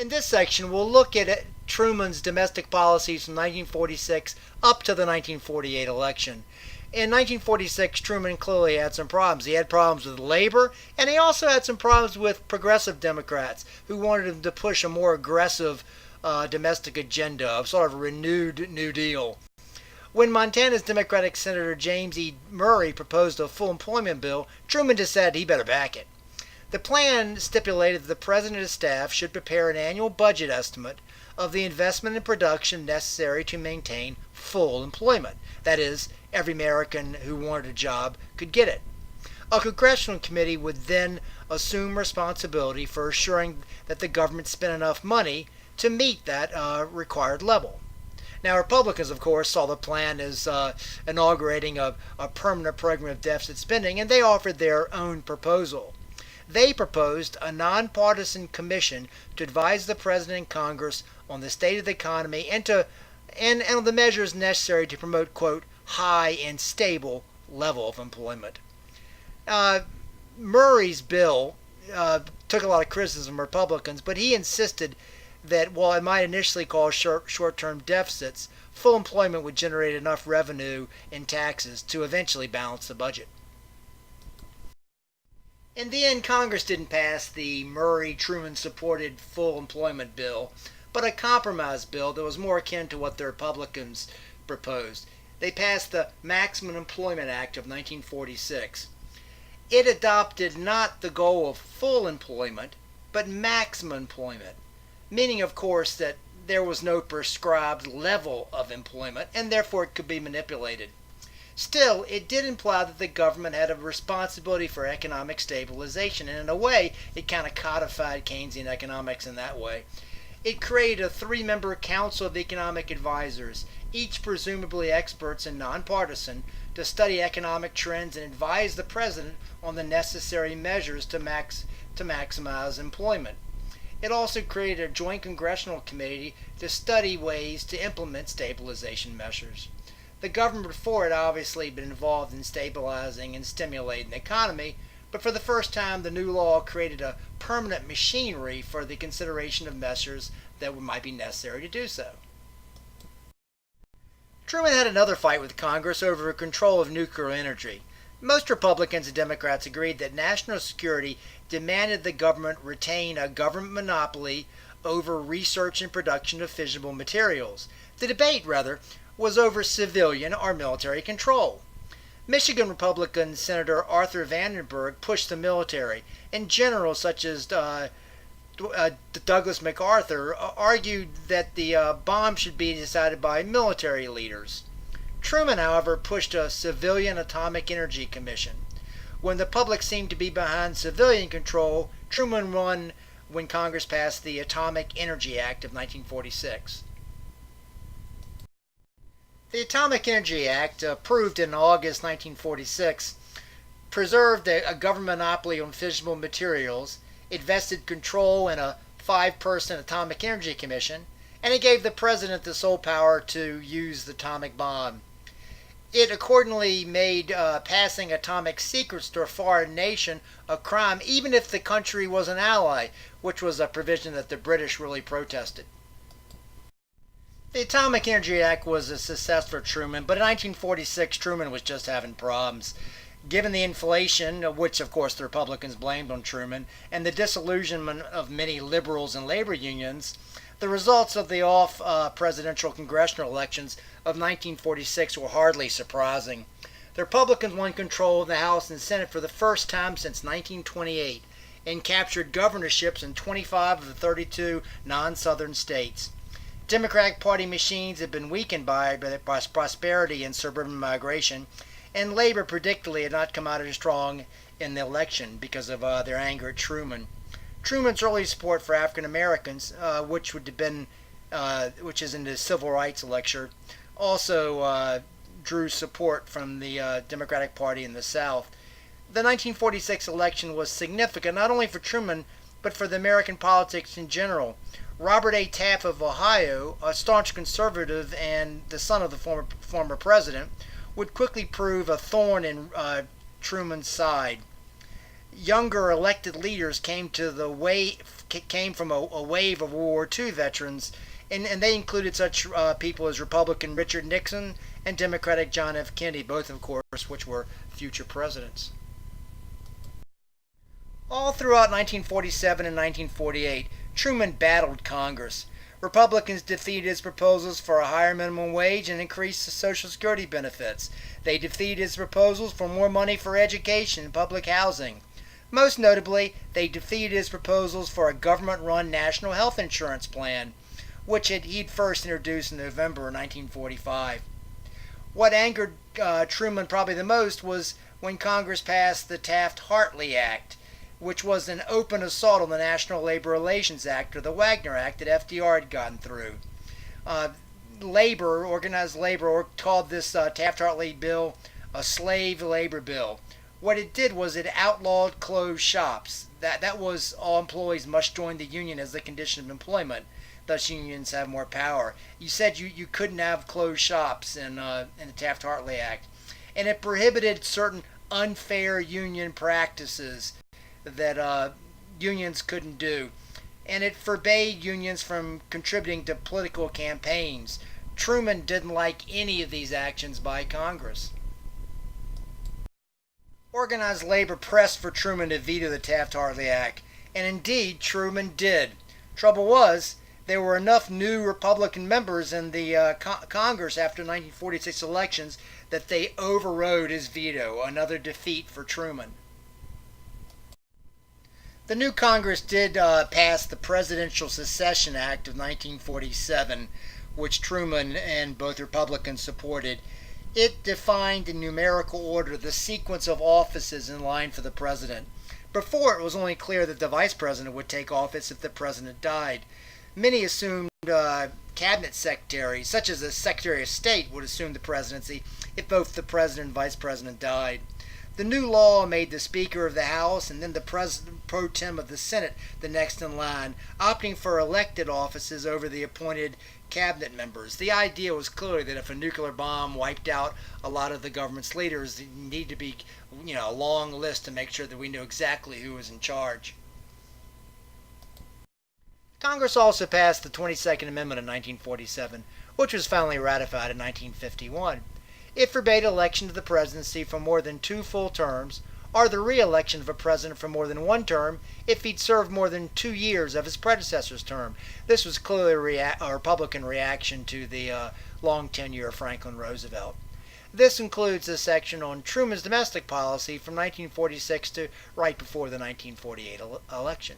In this section, we'll look at Truman's domestic policies from 1946 up to the 1948 election. In 1946, Truman clearly had some problems. He had problems with labor, and he also had some problems with progressive Democrats who wanted him to push a more aggressive domestic agenda of sort of a renewed New Deal. When Montana's Democratic Senator James E. Murray proposed a full employment bill, Truman decided he better back it. The plan stipulated that the president and his staff should prepare an annual budget estimate of the investment and production necessary to maintain full employment. That is, every American who wanted a job could get it. A congressional committee would then assume responsibility for assuring that the government spent enough money to meet that required level. Now, Republicans, of course, saw the plan as inaugurating a permanent program of deficit spending, and they offered their own proposal. They proposed a nonpartisan commission to advise the President and Congress on the state of the economy and on the measures necessary to promote, quote, high and stable level of employment. Murray's bill took a lot of criticism from Republicans, but he insisted that while it might initially cause short-term deficits, full employment would generate enough revenue in taxes to eventually balance the budget. In the end, Congress didn't pass the Murray-Truman-supported full employment bill, but a compromise bill that was more akin to what the Republicans proposed. They passed the Maximum Employment Act of 1946. It adopted not the goal of full employment, but maximum employment, meaning, of course, that there was no prescribed level of employment, and therefore it could be manipulated. Still, it did imply that the government had a responsibility for economic stabilization, and in a way, it kind of codified Keynesian economics in that way. It created a three-member Council of Economic Advisors, each presumably experts and nonpartisan, to study economic trends and advise the president on the necessary measures to maximize employment. It also created a joint congressional committee to study ways to implement stabilization measures. The government before had obviously been involved in stabilizing and stimulating the economy, but for the first time the new law created a permanent machinery for the consideration of measures that might be necessary to do so. Truman had another fight with Congress over control of nuclear energy. Most Republicans and Democrats agreed that national security demanded the government retain a government monopoly over research and production of fissionable materials. The debate, rather, was over civilian or military control. Michigan Republican Senator Arthur Vandenberg pushed the military, and generals such as Douglas MacArthur argued that the bomb should be decided by military leaders. Truman, however, pushed a civilian atomic energy commission. When the public seemed to be behind civilian control, Truman won when Congress passed the Atomic Energy Act of 1946. The Atomic Energy Act, approved in August 1946, preserved a government monopoly on fissionable materials, it vested control in a 5-person Atomic Energy Commission, and it gave the president the sole power to use the atomic bomb. It accordingly made passing atomic secrets to a foreign nation a crime, even if the country was an ally, which was a provision that the British really protested. The Atomic Energy Act was a success for Truman, but in 1946 Truman was just having problems. Given the inflation, which of course the Republicans blamed on Truman, and the disillusionment of many liberals and labor unions, the results of the off-presidential congressional elections of 1946 were hardly surprising. The Republicans won control of the House and Senate for the first time since 1928 and captured governorships in 25 of the 32 non-Southern states. Democratic Party machines had been weakened by prosperity and suburban migration, and labor predictably had not come out as strong in the election because of their anger at Truman. Truman's early support for African Americans, which is in the Civil Rights lecture, also drew support from the Democratic Party in the South. The 1946 election was significant not only for Truman, but for the American politics in general. Robert A. Taft of Ohio, a staunch conservative and the son of the former president, would quickly prove a thorn in Truman's side. younger elected leaders came from a wave of World War II veterans, and they included such people as Republican Richard Nixon and Democratic John F. Kennedy, both, of course, which were future presidents. All throughout 1947 and 1948, Truman battled Congress. Republicans defeated his proposals for a higher minimum wage and increased Social Security benefits. They defeated his proposals for more money for education and public housing. Most notably, they defeated his proposals for a government-run national health insurance plan, which he'd first introduced in November 1945. What angered Truman probably the most was when Congress passed the Taft-Hartley Act, which was an open assault on the National Labor Relations Act, or the Wagner Act, that FDR had gotten through. Organized labor, called this Taft-Hartley bill a slave labor bill. What it did was it outlawed closed shops. That was all employees must join the union as the condition of employment. Thus, unions have more power. You said you couldn't have closed shops in the Taft-Hartley Act. And it prohibited certain unfair union practices that unions couldn't do. And it forbade unions from contributing to political campaigns. Truman didn't like any of these actions by Congress. Organized labor pressed for Truman to veto the Taft-Hartley Act, and indeed Truman did. Trouble was, there were enough new Republican members in the Congress after the 1946 elections that they overrode his veto, another defeat for Truman. The new Congress did pass the Presidential Succession Act of 1947, which Truman and both Republicans supported. It defined in numerical order the sequence of offices in line for the president. Before, it was only clear that the vice president would take office if the president died. Many assumed cabinet secretaries, such as the Secretary of State, would assume the presidency if both the president and vice president died. The new law made the Speaker of the House and then the President pro tem of the Senate the next in line, opting for elected offices over the appointed cabinet members. The idea was clearly that if a nuclear bomb wiped out a lot of the government's leaders, there needed to be a long list to make sure that we knew exactly who was in charge. Congress also passed the 22nd Amendment in 1947, which was finally ratified in 1951. It forbade election to the presidency for more than 2 full terms, or the re-election of a president for more than 1 term if he'd served more than 2 years of his predecessor's term. This was clearly a Republican reaction to the long tenure of Franklin Roosevelt. This includes a section on Truman's domestic policy from 1946 to right before the 1948 election.